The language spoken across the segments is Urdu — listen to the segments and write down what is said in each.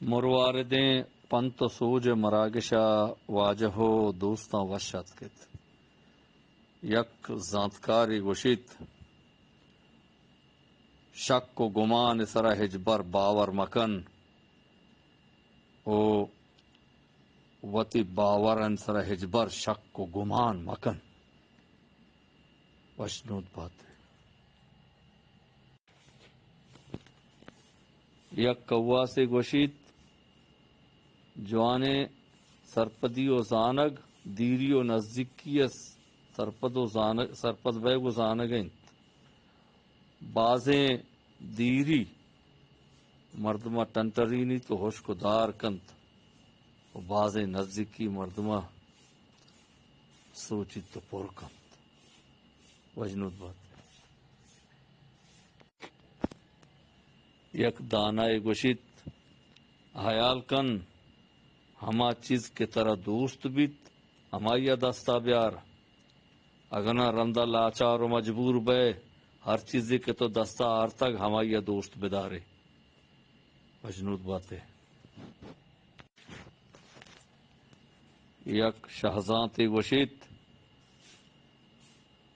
مرواردیں پنت سوج مراگشا واجہو دوستاں وشت کت یک زانتکاری گوشت شک و گمان سرا ہجبر باور مکن او وتی باورن سرا ہجبر شک و گمان مکن وشنود بات ہے۔ یک کوا سے گوشت جوانے سرپدی و زانگ دیری و نزدیکی سرپد بیگ و زانگیں بازیں دیری مردمہ ٹنٹرینی تو ہوش کو دار کنت و بازیں نزدیکی مردمہ سوچی تو پر کنت وجنود بات۔ یک دانائے گوشت حیال کن ہما چیز کے طرح دوست بیت ہمایا دستا بیار اگنا رندہ لاچار و مجبور بے ہر چیزی کے تو دستا آر تک ہمایا دوست بدارے مجنود باتیں۔ یک شہزاں تے گوشت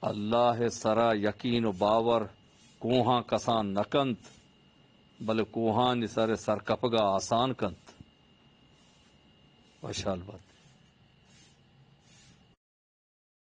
اللہ سرا یقین و باور کوہاں کسان نکنت بلے کوہاں سر سرکپگا آسان کنت وشال بات۔